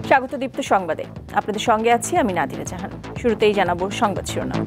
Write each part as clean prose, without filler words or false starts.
স্বাগত দীপ্ত সংবাদে, আপনাদের সঙ্গে আছি আমি নাদিরা জাহান। শুরুতেই জানাবো সংবাদ শিরোনাম।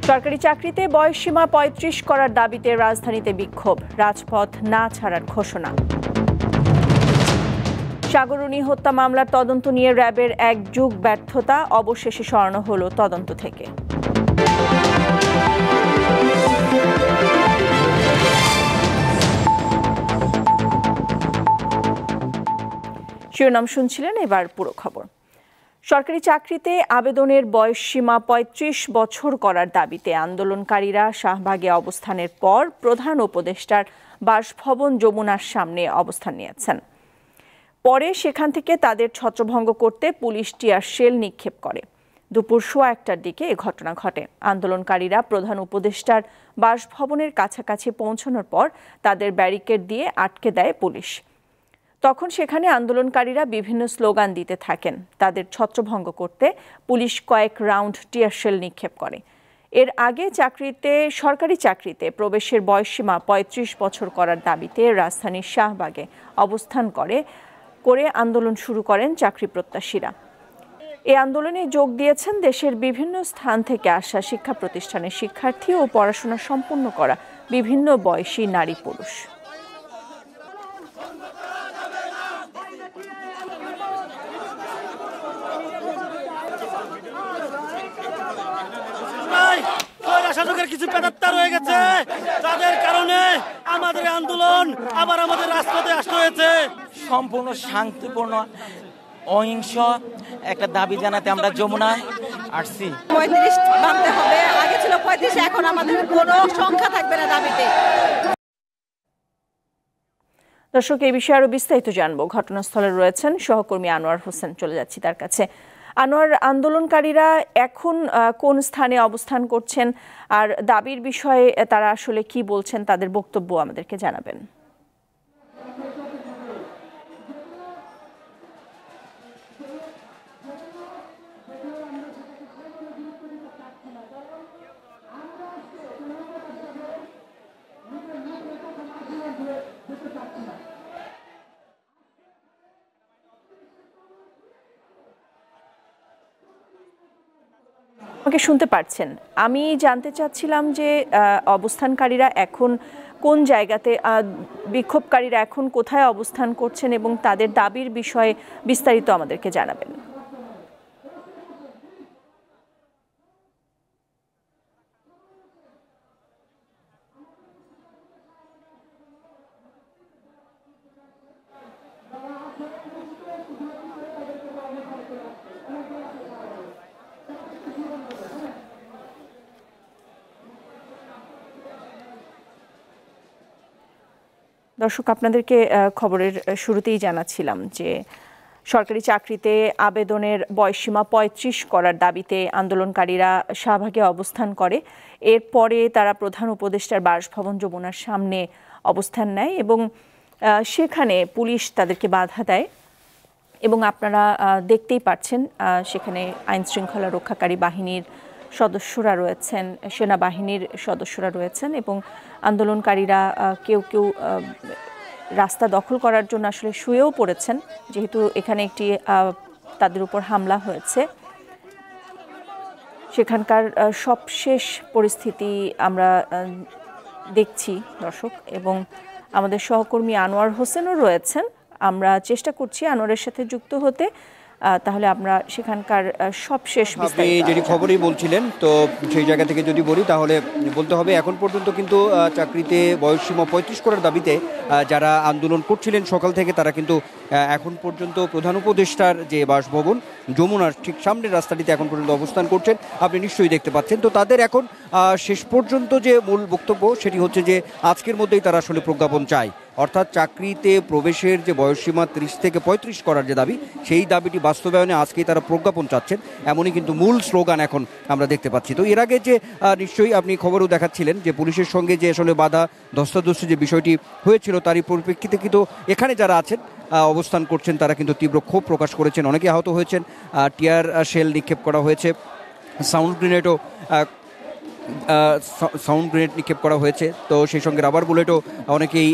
সরকারি চাকরিতে বয়সসীমা ৩৫ করার দাবিতে রাজধানীতে বিক্ষোভ, রাজপথ না ছাড়ার ঘোষণা। সাগররুনি হত্যা মামলার তদন্ত নিয়ে র্যাবের এক যুগ ব্যর্থতা, অবশেষে সরানো হলো তদন্ত থেকে। শিরোনাম শুনছিলেন, এবার পুরো খবর। সরকারি চাকরিতে আবেদনের বয়সসীমা ৩৫ বছর করার দাবিতে আন্দোলনকারীরা শাহবাগে অবস্থানের পর প্রধান উপদেষ্টার বাসভবন যমুনার সামনে অবস্থান নিয়েছেন। পরে সেখান থেকে তাদের ছত্রভঙ্গ করতে পুলিশ টিয়ার শেল নিক্ষেপ করে। দুপুর ১:১টার দিকে এ ঘটনা ঘটে। আন্দোলনকারীরা প্রধান উপদেষ্টার বাসভবনের কাছাকাছি পৌঁছানোর পর তাদের ব্যারিকেড দিয়ে আটকে দেয় পুলিশ। তখন সেখানে আন্দোলনকারীরা বিভিন্ন স্লোগান দিতে থাকেন। তাদের ছত্রভঙ্গ করতে পুলিশ কয়েক রাউন্ড টিয়ার শেল নিক্ষেপ করে। এর আগে সরকারি চাকরিতে প্রবেশের বয়সসীমা ৩৫ বছর করার দাবিতে রাজধানীর শাহবাগে অবস্থান করে আন্দোলন শুরু করেন চাকরি প্রত্যাশীরা। এই আন্দোলনে যোগ দিয়েছেন দেশের বিভিন্ন স্থান থেকে আসা শিক্ষা প্রতিষ্ঠানের শিক্ষার্থী ও পড়াশোনা সম্পন্ন করা বিভিন্ন বয়সী নারী পুরুষ। শাসকের কিছু পেটাত্তা রয়ে গেছে, তাদের কারণে আমাদের আন্দোলন আবার আমাদের রাজপথে আসতে হয়েছে। সম্পূর্ণ শান্তিপূর্ণ অহিংস একটা দাবি জানাতে আমরা যমুনায় আসছি। ৩৫ মানতে হবে, আগে ছিল ৩৫, এখন আমাদের কোনো সংখ্যা থাকবে না দাবিতে। দর্শক, এই বিষয়ে আরো বিস্তারিত জানবো। ঘটনাস্থলে রয়েছেন সহকর্মী আনোয়ার হোসেন, চলে যাচ্ছি তার কাছে। আনোয়ার, আন্দোলনকারীরা এখন কোন স্থানে অবস্থান করছেন আর দাবির বিষয়ে তারা আসলে কি বলছেন, তাদের বক্তব্য আমাদেরকে জানাবেন। আমাকে শুনতে পারছেন? আমি জানতে চাচ্ছিলাম যে অবস্থানকারীরা এখন কোন জায়গাতে, বিক্ষোভকারীরা এখন কোথায় অবস্থান করছেন এবং তাদের দাবির বিষয়ে বিস্তারিত আমাদেরকে জানাবেন। দর্শক, আপনাদেরকে খবরের শুরুতেই জানাচ্ছিলাম যে সরকারি চাকরিতে আবেদনের বয়সসীমা ৩৫ করার দাবিতে আন্দোলনকারীরা শাহবাগে অবস্থান করে। এরপরে তারা প্রধান উপদেষ্টার বাসভবন যমুনার সামনে অবস্থান নেয় এবং সেখানে পুলিশ তাদেরকে বাধা দেয় এবং আপনারা দেখতেই পাচ্ছেন সেখানে আইন শৃঙ্খলা রক্ষাকারী বাহিনীর সদস্যরা রয়েছেন, সেনাবাহিনীর সদস্যরা রয়েছেন এবং আন্দোলনকারীরা কেউ কেউ রাস্তা দখল করার জন্য আসলে শুয়েও পড়েছেন, যেহেতু এখানে একটি তাদের উপর হামলা হয়েছে। সেখানকার সবশেষ পরিস্থিতি আমরা দেখছি দর্শক, এবং আমাদের সহকর্মী আনোয়ার হোসেনও রয়েছেন। আমরা চেষ্টা করছি আনোয়ারের সাথে যুক্ত হতে, তাহলে আমরা সেখানকার সবশেষ যেটি খবরই বলছিলেন, তো সেই জায়গা থেকে যদি বলি তাহলে বলতে হবে এখন পর্যন্ত কিন্তু চাকরিতে বয়সসীমা ৩৫ করার দাবিতে যারা আন্দোলন করছিলেন সকাল থেকে, তারা কিন্তু এখন পর্যন্ত প্রধান উপদেষ্টার যে বাসভবন যমুনার ঠিক সামনের রাস্তাটিতে এখন পর্যন্ত অবস্থান করছেন, আপনি নিশ্চয়ই দেখতে পাচ্ছেন। তো তাদের এখন শেষ পর্যন্ত যে মূল বক্তব্য সেটি হচ্ছে যে আজকের মধ্যেই তারা আসলে প্রজ্ঞাপন চায়, অর্থাৎ চাকরিতে প্রবেশের যে বয়সসীমা ৩০ থেকে ৩৫ করার যে দাবি, সেই দাবিটি বাস্তবায়নে আজকেই তারা প্রজ্ঞাপন চাচ্ছেন, এমনই কিন্তু মূল স্লোগান এখন আমরা দেখতে পাচ্ছি। তো এর আগে যে নিশ্চয়ই আপনি খবরও দেখাচ্ছিলেন যে পুলিশের সঙ্গে যে আসলে বাধা ধস্তাধস্তি যে বিষয়টি হয়েছিল, তারই পরিপ্রেক্ষিতে কিন্তু এখানে যারা আছেন অবস্থান করছেন তারা কিন্তু তীব্র ক্ষোভ প্রকাশ করেছেন, অনেকে আহত হয়েছেন, টিয়ার শেল নিক্ষেপ করা হয়েছে, সাউন্ড গ্রেনেড নিক্ষেপ করা হয়েছে। তো সেই সঙ্গে রাবার বুলেটও অনেকেই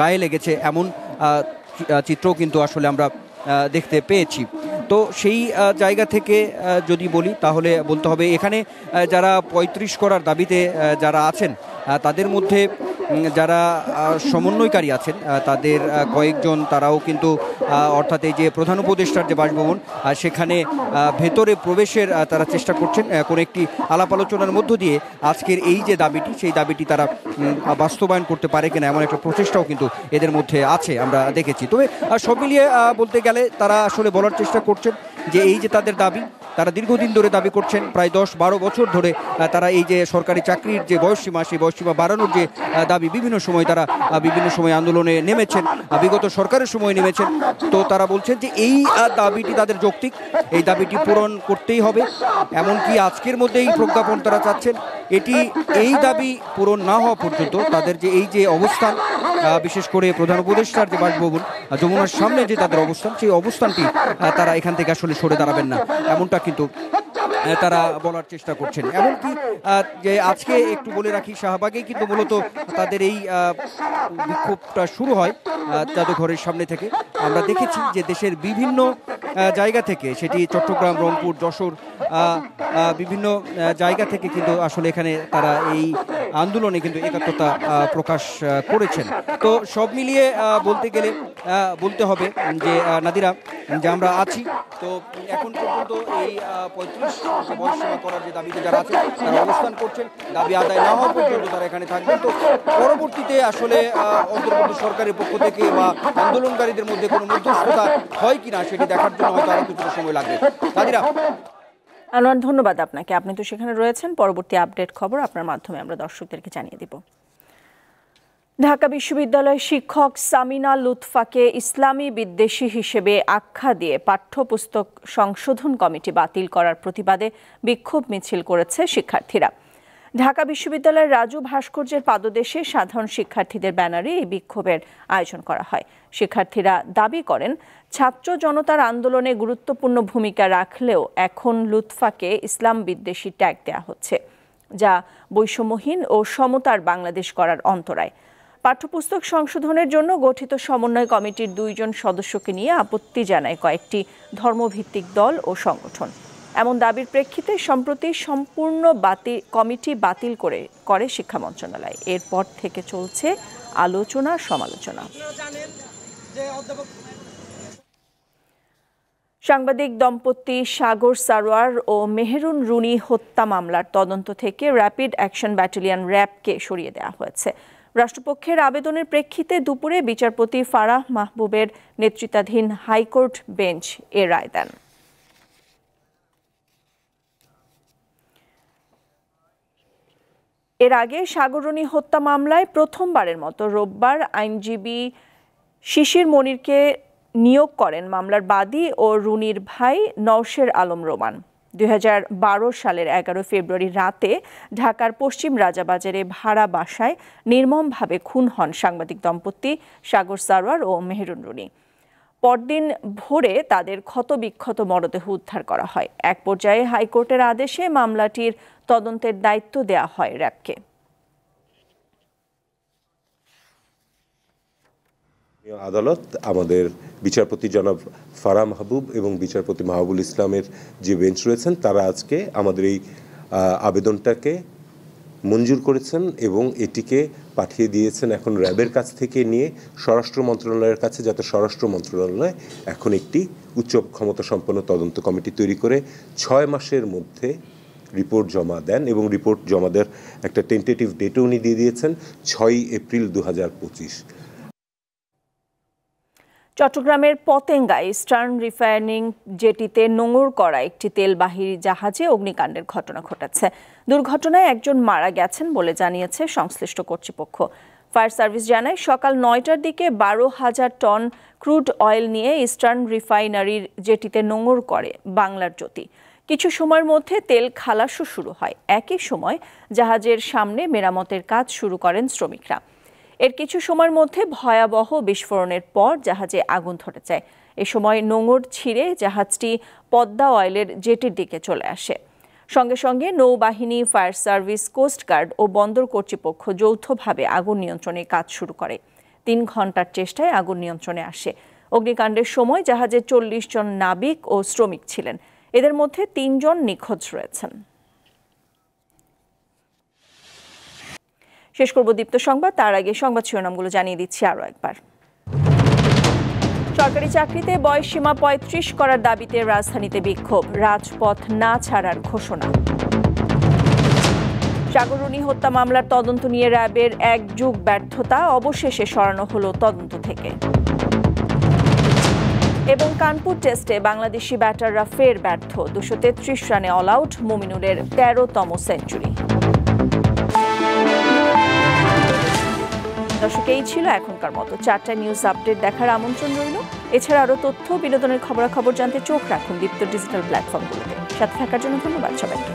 গায়ে লেগেছে, এমন চিত্রও কিন্তু আসলে আমরা দেখতে পেয়েছি। তো সেই জায়গা থেকে যদি বলি তাহলে বলতে হবে এখানে যারা ৩৫ করার দাবিতে যারা আছেন তাদের মধ্যে যারা সমন্বয়কারী আছেন তাদের কয়েকজন তারাও কিন্তু অর্থাৎ এই যে প্রধান উপদেষ্টার যে বাসভবন সেখানে ভেতরে প্রবেশের তারা চেষ্টা করছেন কোনো একটি আলাপ আলোচনার মধ্য দিয়ে আজকের এই যে দাবিটি সেই দাবিটি তারা বাস্তবায়ন করতে পারে কিনা এমন একটা প্রচেষ্টাও কিন্তু এদের মধ্যে আছে আমরা দেখেছি। তবে সব মিলিয়ে বলতে গেলে তারা আসলে বলার চেষ্টা করছেন যে এই যে তাদের দাবি তারা দীর্ঘদিন ধরে দাবি করছেন, প্রায় 10-12 বছর ধরে তারা এই যে সরকারি চাকরির যে বয়সসীমা সেই বয়সসীমা বাড়ানোর যে দাবি বিভিন্ন সময় তারা বিভিন্ন সময় আন্দোলনে নেমেছেন, বিগত সরকারের সময় নেমেছেন। তো তারা বলছেন যে এই দাবিটি তাদের যৌক্তিক, এই দাবিটি পূরণ করতেই হবে। এমনকি আজকের মধ্যেই প্রজ্ঞাপন তারা চাচ্ছেন এটি এই দাবি পূরণ না হওয়া পর্যন্ত তাদের যে এই যে অবস্থান, বিশেষ করে প্রধান উপদেষ্টার যে বাসভবন যমুনার সামনে যে তাদের অবস্থান সেই অবস্থানটি তারা এখান থেকে আসলে সরে দাঁড়াবেন না এমনটা কিন্তু তারা বলার চেষ্টা করছেন। এমনকি যে আজকে একটু বলে রাখি শাহবাগেই কিন্তু মূলত তাদের এই বিক্ষোভটা শুরু হয় জাদুঘরের সামনে থেকে। আমরা দেখেছি যে দেশের বিভিন্ন জায়গা থেকে, সেটি চট্টগ্রাম, রংপুর, যশোর, বিভিন্ন জায়গা থেকে কিন্তু আসলে এখানে তারা এই আন্দোলনে কিন্তু একাত্মতা প্রকাশ করেছেন। তো সব মিলিয়ে বলতে গেলে বলতে হবে যে নাদিরা যে আমরা আছি তো এখন পর্যন্ত এই ৩৫ বয়সসীমা করার যে দাবিতে যারা আছে তারা অবস্থান করছেন, দাবি আদায় না হওয়া পর্যন্ত তারা এখানে থাকবেন। তো পরবর্তীতে আসলে অন্তর্বর্তী সরকারের পক্ষ থেকে বা আন্দোলনকারীদের মধ্যে কোনো মধ্যস্থতা হয় কিনা সেটি দেখার জন্য হয়তো আরো কিছুটা সময় লাগবে। নাদিরা, আনোয়ার, ধন্যবাদ আপনাকে। আপনি তো সেখানে রয়েছেন, পরবর্তী আপডেট খবর আপনার মাধ্যমে আমরা দর্শকদেরকে জানিয়ে দিব। ঢাকা বিশ্ববিদ্যালয়ের শিক্ষক সামিনা লুৎফাকে ইসলামী বিদ্বেষী হিসেবে আখ্যা দিয়ে পাঠ্যপুস্তক সংশোধন কমিটি বাতিল করার প্রতিবাদে বিক্ষোভ মিছিল করেছে শিক্ষার্থীরা। ঢাকা বিশ্ববিদ্যালয়ের রাজু ভাস্কর্যের পাদদেশে সাধারণ শিক্ষার্থীদের ব্যানারে এই বিক্ষোভের আয়োজন করা হয়। শিক্ষার্থীরা দাবি করেন, ছাত্র জনতার আন্দোলনে গুরুত্বপূর্ণ ভূমিকা রাখলেও এখন লুৎফাকে ইসলাম বিদ্বেষী ট্যাগ দেওয়া হচ্ছে, যা বৈষম্যহীন ও সমতার বাংলাদেশ করার অন্তরায়। পাঠ্যপুস্তক সংশোধনের জন্য গঠিত সমন্বয় কমিটির 2 জন সদস্যকে নিয়ে আপত্তি জানায় কয়েকটি ধর্মভিত্তিক দল ও সংগঠন। এমন দাবির প্রেক্ষিতে সম্প্রতি সম্পূর্ণ কমিটি বাতিল করে শিক্ষা মন্ত্রণালয়। এরপর থেকে চলছে আলোচনা সমালোচনা। সাংবাদিক দম্পতি সাগর সারোয়ার ও মেহেরুন রুনি হত্যা মামলার তদন্ত থেকে র্যাপিড অ্যাকশন ব্যাটালিয়ন র্যাবকে সরিয়ে দেওয়া হয়েছে। রাষ্ট্রপক্ষের আবেদনের প্রেক্ষিতে দুপুরে বিচারপতি ফারাহ মাহবুবের নেতৃত্বাধীন হাইকোর্ট বেঞ্চ এ রায় দেন। এর আগে সাগররুনি হত্যা মামলায় প্রথমবারের মতো রোববার আইনজীবী শিশির মনিরকে নিয়োগ করেন মামলার বাদী ও রুনির ভাই নওশের আলম রোমান। 2012 সালের 11 ফেব্রুয়ারি রাতে ঢাকার পশ্চিম রাজাবাজারে ভাড়া বাসায় নির্মমভাবে খুন হন সাংবাদিক দম্পতি সাগর সারোয়ার ও মেহেরুন রুনি। পরদিন ভোরে তাদের ক্ষতবিক্ষত মরদেহ উদ্ধার করা হয়। এক পর্যায়ে হাইকোর্টের আদেশে মামলাটির তদন্তের দায়িত্ব দেওয়া হয় র্যাবকে। আদালত আমাদের বিচারপতি জনাব ফারাহ মাহবুব এবং বিচারপতি মাহবুল ইসলামের যে বেঞ্চ রয়েছেন তারা আজকে আমাদের এই আবেদনটাকে মঞ্জুর করেছেন এবং এটিকে পাঠিয়ে দিয়েছেন এখন র্যাবের কাছ থেকে নিয়ে স্বরাষ্ট্র মন্ত্রণালয়ের কাছে, যাতে স্বরাষ্ট্র মন্ত্রণালয় এখন একটি উচ্চ ক্ষমতা সম্পন্ন তদন্ত কমিটি তৈরি করে 6 মাসের মধ্যে রিপোর্ট জমা দেন এবং রিপোর্ট জমা দেওয়ার একটা টেন্টেটিভ ডেটও উনি দিয়ে দিয়েছেন 6 এপ্রিল 2025। চট্টগ্রামের পতেঙ্গায় ইস্টার্ন রিফাইনিং জেটিতে নোঙর করা একটি তেলবাহী জাহাজে অগ্নিকাণ্ডের ঘটনা ঘটেছে। দুর্ঘটনায় একজন মারা গেছেন বলে জানিয়েছে সংশ্লিষ্ট কর্তৃপক্ষ। ফায়ার সার্ভিস জানায় সকাল 9টার দিকে 12,000 টন ক্রুড অয়েল নিয়ে ইস্টার্ন রিফাইনারির জেটিতে নোঙর করে বাংলার জ্যোতি। কিছু সময়ের মধ্যে তেল খালাসও শুরু হয়। একই সময় জাহাজের সামনে মেরামতের কাজ শুরু করেন শ্রমিকরা। এর কিছু সময়ের মধ্যে ভয়াবহ বিস্ফোরণের পর জাহাজে আগুন ধরে যায়। এ সময় নোঙর ছিঁড়ে জাহাজটি পদ্মা অয়েলের জেটির দিকে চলে আসে। সঙ্গে সঙ্গে নৌবাহিনী, ফায়ার সার্ভিস, কোস্টগার্ড ও বন্দর কর্তৃপক্ষ যৌথভাবে আগুন নিয়ন্ত্রণের কাজ শুরু করে। 3 ঘন্টার চেষ্টায় আগুন নিয়ন্ত্রণে আসে। অগ্নিকাণ্ডের সময় জাহাজে 40 জন নাবিক ও শ্রমিক ছিলেন। এদের মধ্যে 3 জন নিখোঁজ রয়েছেন। শেষ করব দীপ্ত সংবাদ, তার আগে সংবাদ শিরোনামগুলো জানিয়ে দিচ্ছি আরও একবার। সরকারি চাকরিতে বয়সসীমা 35 করার দাবিতে রাজধানীতে বিক্ষোভ, রাজপথ না ছাড়ার ঘোষণা। সাগররুনি হত্যা মামলার তদন্ত নিয়ে র্যাবের 1 যুগ ব্যর্থতা অবশেষে সরানো হলো তদন্ত থেকে। এবং কানপুর টেস্টে বাংলাদেশি ব্যাটাররা ফের ব্যর্থ, 233 রানে অল আউট মুমিনুলের 13তম সেঞ্চুরি। দর্শক, এই ছিল এখনকার মতো। 4টা নিউজ আপডেট দেখার আমন্ত্রণ রইল। এছাড়া আরও তথ্য বিনোদনের খবরাখবর জানতে চোখ রাখুন দীপ্ত ডিজিটাল প্ল্যাটফর্মগুলোতে। সাথে থাকার জন্য ধন্যবাদ সবাইকে।